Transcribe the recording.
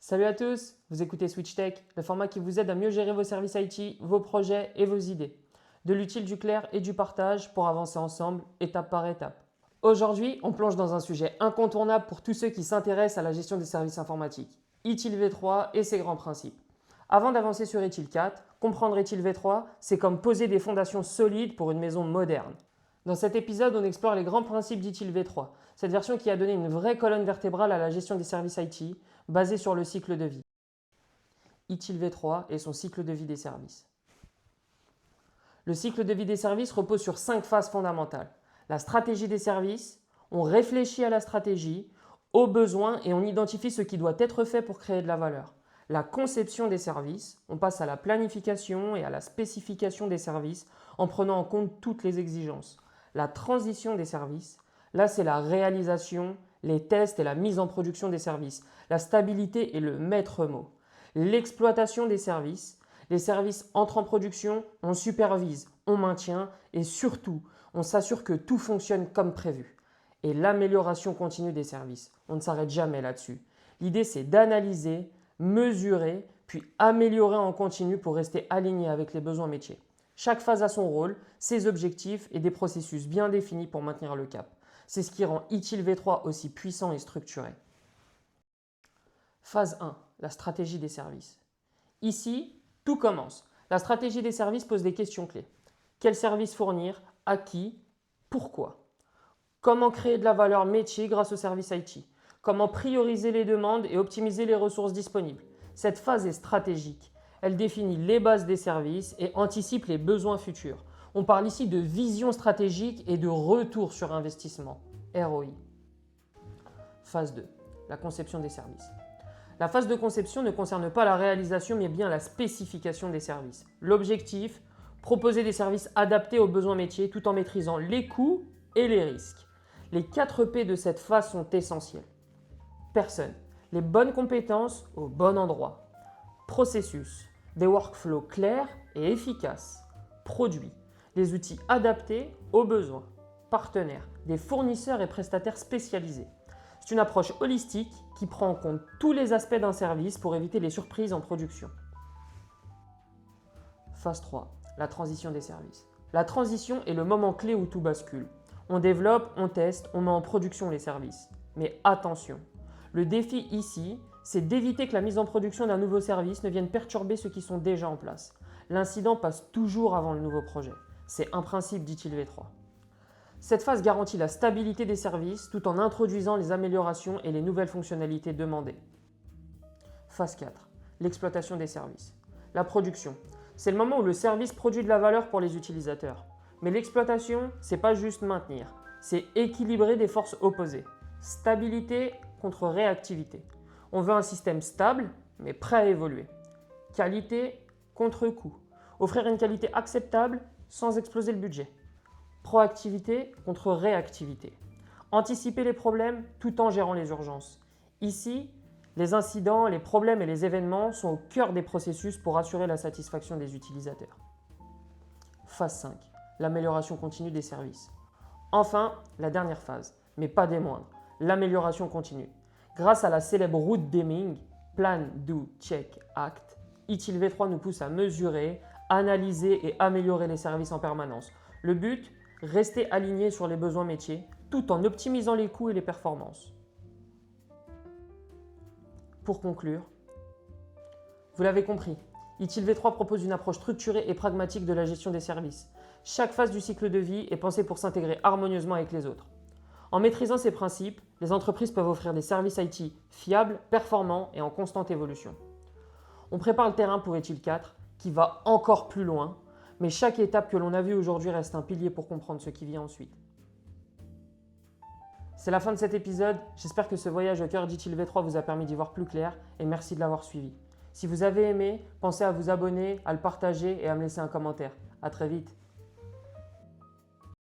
Salut à tous, vous écoutez Switch Tech, le format qui vous aide à mieux gérer vos services IT, vos projets et vos idées. De l'utile, du clair et du partage pour avancer ensemble, étape par étape. Aujourd'hui, on plonge dans un sujet incontournable pour tous ceux qui s'intéressent à la gestion des services informatiques, ITIL V3 et ses grands principes. Avant d'avancer sur ITIL 4, comprendre ITIL V3, c'est comme poser des fondations solides pour une maison moderne. Dans cet épisode, on explore les grands principes d'ITIL V3, cette version qui a donné une vraie colonne vertébrale à la gestion des services IT, basée sur le cycle de vie. ITIL V3 et son cycle de vie des services. Le cycle de vie des services repose sur 5 phases fondamentales. La stratégie des services, on réfléchit à la stratégie, aux besoins et on identifie ce qui doit être fait pour créer de la valeur. La conception des services, on passe à la planification et à la spécification des services en prenant en compte toutes les exigences. La transition des services, là c'est la réalisation, les tests et la mise en production des services. La stabilité est le maître mot. L'exploitation des services, les services entrent en production, on supervise, on maintient et surtout, on s'assure que tout fonctionne comme prévu. Et l'amélioration continue des services, on ne s'arrête jamais là-dessus. L'idée c'est d'analyser, mesurer, puis améliorer en continu pour rester aligné avec les besoins métiers. Chaque phase a son rôle, ses objectifs et des processus bien définis pour maintenir le cap. C'est ce qui rend ITIL V3 aussi puissant et structuré. Phase 1, la stratégie des services. Ici, tout commence. La stratégie des services pose des questions clés. Quel service fournir? À qui? Pourquoi? Comment créer de la valeur métier grâce aux services IT? Comment prioriser les demandes et optimiser les ressources disponibles? Cette phase est stratégique. Elle définit les bases des services et anticipe les besoins futurs. On parle ici de vision stratégique et de retour sur investissement, ROI. Phase 2, la conception des services. La phase de conception ne concerne pas la réalisation mais bien la spécification des services. L'objectif, proposer des services adaptés aux besoins métiers tout en maîtrisant les coûts et les risques. Les 4 P de cette phase sont essentiels. Personne, les bonnes compétences au bon endroit. Processus, des workflows clairs et efficaces. Produits, des outils adaptés aux besoins. Partenaires, des fournisseurs et prestataires spécialisés. C'est une approche holistique qui prend en compte tous les aspects d'un service pour éviter les surprises en production. Phase 3, la transition des services. La transition est le moment clé où tout bascule. On développe, on teste, on met en production les services. Mais attention, le défi ici, c'est d'éviter que la mise en production d'un nouveau service ne vienne perturber ceux qui sont déjà en place. L'incident passe toujours avant le nouveau projet. C'est un principe d'ITIL V3. Cette phase garantit la stabilité des services tout en introduisant les améliorations et les nouvelles fonctionnalités demandées. Phase 4, l'exploitation des services. La production, c'est le moment où le service produit de la valeur pour les utilisateurs. Mais l'exploitation, ce n'est pas juste maintenir, c'est équilibrer des forces opposées. Stabilité contre réactivité. On veut un système stable, mais prêt à évoluer. Qualité contre coût. Offrir une qualité acceptable sans exploser le budget. Proactivité contre réactivité. Anticiper les problèmes tout en gérant les urgences. Ici, les incidents, les problèmes et les événements sont au cœur des processus pour assurer la satisfaction des utilisateurs. Phase 5, l'amélioration continue des services. Enfin, la dernière phase, mais pas des moindres, l'amélioration continue. Grâce à la célèbre route Deming, Plan, Do, Check, Act, ITIL V3 nous pousse à mesurer, analyser et améliorer les services en permanence. Le but, rester aligné sur les besoins métiers tout en optimisant les coûts et les performances. Pour conclure, vous l'avez compris, ITIL V3 propose une approche structurée et pragmatique de la gestion des services. Chaque phase du cycle de vie est pensée pour s'intégrer harmonieusement avec les autres. En maîtrisant ces principes, les entreprises peuvent offrir des services IT fiables, performants et en constante évolution. On prépare le terrain pour ITIL 4 qui va encore plus loin, mais chaque étape que l'on a vue aujourd'hui reste un pilier pour comprendre ce qui vient ensuite. C'est la fin de cet épisode, j'espère que ce voyage au cœur d'ITIL V3 vous a permis d'y voir plus clair et merci de l'avoir suivi. Si vous avez aimé, pensez à vous abonner, à le partager et à me laisser un commentaire. À très vite.